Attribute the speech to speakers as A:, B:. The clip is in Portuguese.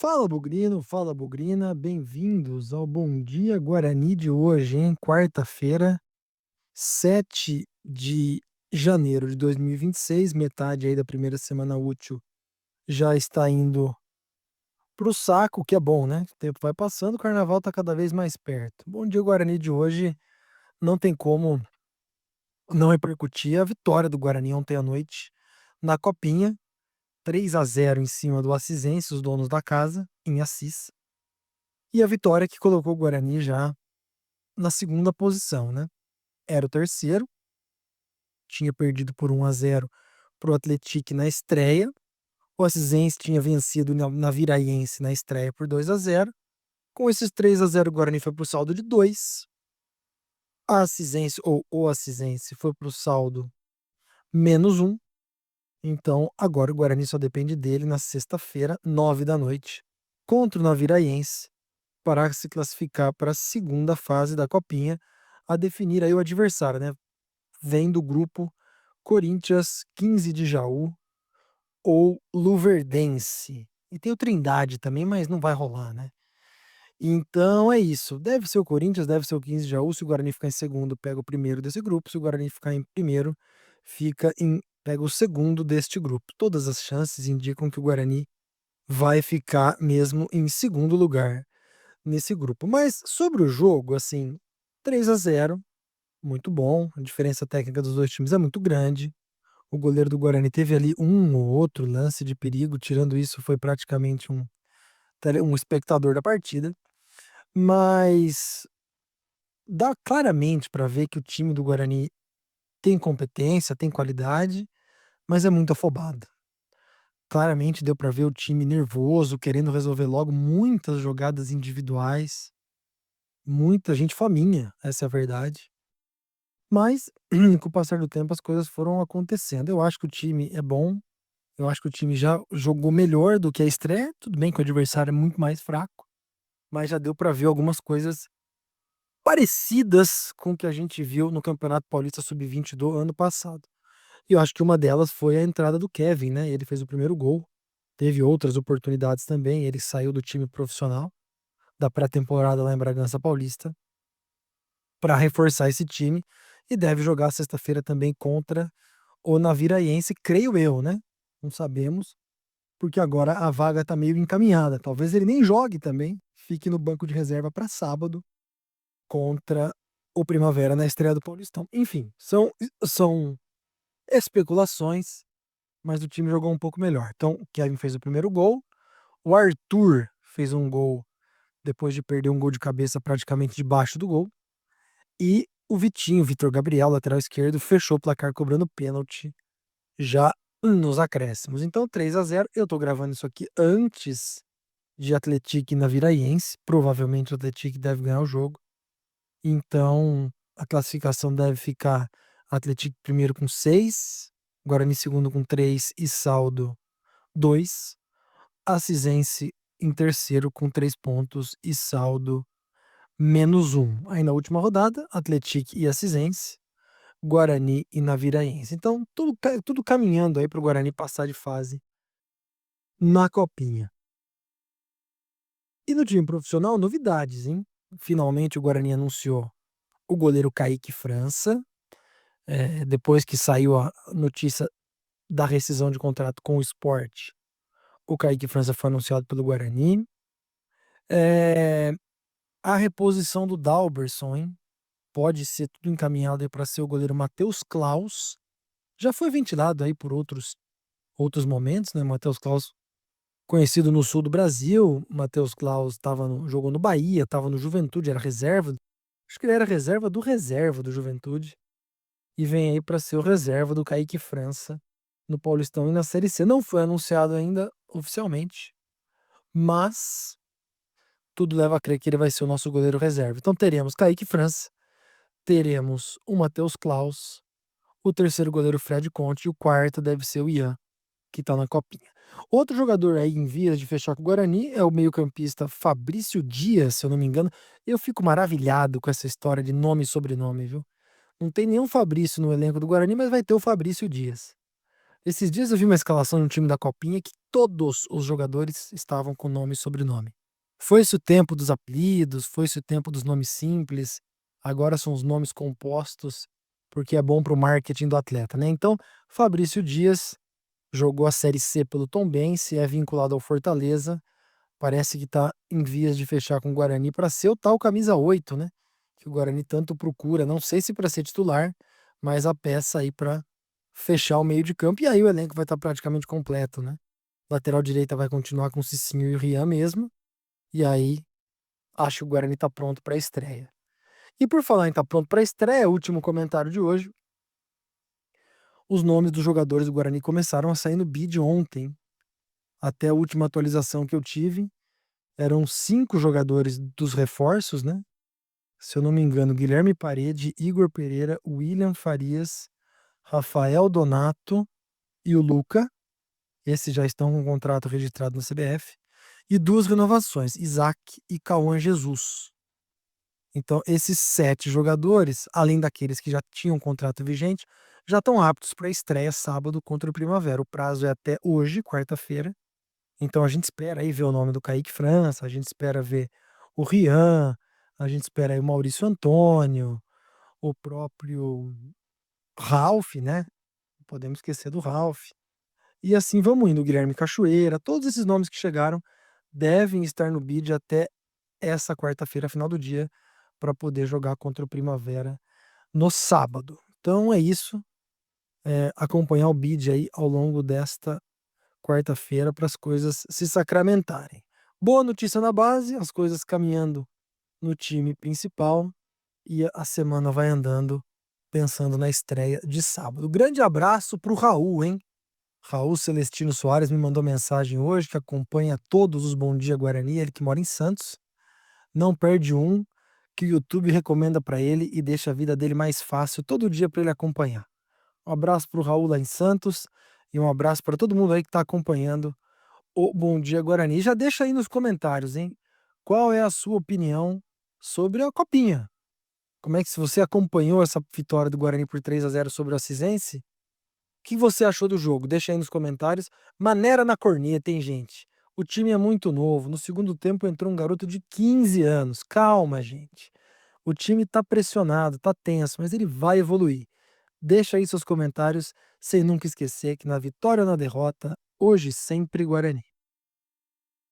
A: Fala Bugrino, fala Bugrina, bem-vindos ao Bom Dia Guarani de hoje, hein? Quarta-feira, 7 de janeiro de 2026, metade aí da primeira semana útil já está indo pro saco, o que é bom, né? O tempo vai passando, o carnaval tá cada vez mais perto. Bom Dia Guarani de hoje não tem como não repercutir a vitória do Guarani ontem à noite na Copinha, 3-0 em cima do Assisense, os donos da casa, em Assis. E a vitória que colocou o Guarani já na segunda posição, né? Era o terceiro, tinha perdido por 1-0 para o Atlético na estreia. O Assisense tinha vencido na Viraiense na estreia por 2-0. Com esses 3-0, o Guarani foi para o saldo de 2. A Assisense, ou o Assisense, foi para o saldo -1. Então, agora o Guarani só depende dele na sexta-feira, 9 da noite, contra o Naviraense, para se classificar para a segunda fase da Copinha, a definir aí o adversário, né? Vem do grupo Corinthians, 15 de Jaú ou Luverdense. E tem o Trindade também, mas não vai rolar, né? Então é isso. Deve ser o Corinthians, deve ser o 15 de Jaú. Se o Guarani ficar em segundo, pega o primeiro desse grupo. Se o Guarani ficar em primeiro, pega o segundo deste grupo. Todas as chances indicam que o Guarani vai ficar mesmo em segundo lugar nesse grupo. Mas sobre o jogo, assim, 3-0, muito bom. A diferença técnica dos dois times é muito grande. O goleiro do Guarani teve ali um ou outro lance de perigo, tirando isso, foi praticamente um espectador da partida. Mas dá claramente para ver que o time do Guarani tem competência, tem qualidade, mas é muito afobado. Claramente deu para ver o time nervoso, querendo resolver logo muitas jogadas individuais, muita gente faminha, essa é a verdade. Mas, com o passar do tempo, as coisas foram acontecendo. Eu acho que o time é bom, eu acho que o time já jogou melhor do que a estreia. Tudo bem que o adversário é muito mais fraco, mas já deu para ver algumas coisas parecidas com o que a gente viu no Campeonato Paulista Sub-20 do ano passado. E eu acho que uma delas foi a entrada do Kevin, né? Ele fez o primeiro gol. Teve outras oportunidades também. Ele saiu do time profissional da pré-temporada lá em Bragança Paulista para reforçar esse time e deve jogar sexta-feira também contra o Naviraense, creio eu, né? Não sabemos, porque agora a vaga tá meio encaminhada. Talvez ele nem jogue também, fique no banco de reserva para sábado contra o Primavera na estreia do Paulistão. Enfim, são especulações, mas o time jogou um pouco melhor. Então, o Kevin fez o primeiro gol, o Arthur fez um gol depois de perder um gol de cabeça praticamente debaixo do gol, e o Vitor Gabriel, lateral esquerdo, fechou o placar cobrando pênalti já nos acréscimos. Então, 3-0. Eu tô gravando isso aqui antes de Atlético e Naviraense. Provavelmente o Atlético deve ganhar o jogo. Então, a classificação deve ficar Atlético primeiro com 6, Guarani segundo com 3 e saldo 2, Assisense em terceiro com 3 pontos e saldo -1. Aí na última rodada, Atlético e Assisense, Guarani e Naviraense. Então, tudo caminhando aí para o Guarani passar de fase na Copinha. E no time profissional, novidades, hein? Finalmente o Guarani anunciou o goleiro Kaique França, depois que saiu a notícia da rescisão de contrato com o Sport. O Kaique França foi anunciado pelo Guarani. A reposição do Dalberson, hein? Pode ser tudo encaminhado para ser o goleiro Matheus Klaus. Já foi ventilado aí por outros momentos, né? Matheus Klaus, conhecido no sul do Brasil. Matheus Klaus jogou no Bahia, estava no Juventude, era reserva. Acho que ele era reserva do Juventude. E vem aí para ser o reserva do Kaique França no Paulistão e na Série C. Não foi anunciado ainda oficialmente, mas tudo leva a crer que ele vai ser o nosso goleiro reserva. Então teremos Kaique França, teremos o Matheus Klaus, o terceiro goleiro Fred Conte e o quarto deve ser o Ian, que tá na copinha. Outro jogador aí em vias de fechar com o Guarani é o meio-campista Fabrício Dias, se eu não me engano. Eu fico maravilhado com essa história de nome e sobrenome, viu? Não tem nenhum Fabrício no elenco do Guarani, mas vai ter o Fabrício Dias. Esses dias eu vi uma escalação de um time da Copinha que todos os jogadores estavam com nome e sobrenome. Foi-se o tempo dos apelidos, foi-se o tempo dos nomes simples, agora são os nomes compostos, porque é bom para o marketing do atleta, né? Então, Fabrício Dias jogou a Série C pelo Tombense, é vinculado ao Fortaleza, parece que está em vias de fechar com o Guarani para ser o tal camisa 8, né? Que o Guarani tanto procura, não sei se para ser titular, mas a peça aí para fechar o meio de campo, e aí o elenco vai estar praticamente completo, né? Lateral direita vai continuar com o Cicinho e o Rian mesmo, e aí acho que o Guarani tá pronto para a estreia. E por falar em tá pronto para a estreia, último comentário de hoje, os nomes dos jogadores do Guarani começaram a sair no bid ontem. Até a última atualização que eu tive, eram 5 jogadores dos reforços, né? Se eu não me engano, Guilherme Parede, Igor Pereira, William Farias, Rafael Donato e o Luca. Esses já estão com contrato registrado na CBF. E 2 renovações, Isaac e Cauã Jesus. Então, esses 7 jogadores, além daqueles que já tinham contrato vigente, já estão aptos para a estreia sábado contra o Primavera. O prazo é até hoje, quarta-feira. Então a gente espera aí ver o nome do Kaique França, a gente espera ver o Rian, a gente espera aí o Maurício Antônio, o próprio Ralph, né? Não podemos esquecer do Ralph. E assim vamos indo, o Guilherme Cachoeira, todos esses nomes que chegaram devem estar no bid até essa quarta-feira, final do dia, para poder jogar contra o Primavera no sábado. Então é isso, acompanhar o bid aí ao longo desta quarta-feira para as coisas se sacramentarem. Boa notícia na base, as coisas caminhando no time principal e a semana vai andando pensando na estreia de sábado. Grande abraço para o Raul, hein? Raul Celestino Soares me mandou mensagem hoje que acompanha todos os Bom Dia Guarani, ele que mora em Santos. Não perde um que o YouTube recomenda para ele e deixa a vida dele mais fácil todo dia para ele acompanhar. Um abraço para o Raul lá em Santos e um abraço para todo mundo aí que está acompanhando o Bom Dia Guarani. Já deixa aí nos comentários, hein? Qual é a sua opinião sobre a Copinha? Como é que, se você acompanhou essa vitória do Guarani por 3-0 sobre o Acisense, o que você achou do jogo? Deixa aí nos comentários. Maneira na corneta, hein, gente? O time é muito novo. No segundo tempo entrou um garoto de 15 anos. Calma, gente. O time tá pressionado, tá tenso, mas ele vai evoluir. Deixa aí seus comentários, sem nunca esquecer que na vitória ou na derrota, hoje sempre Guarani.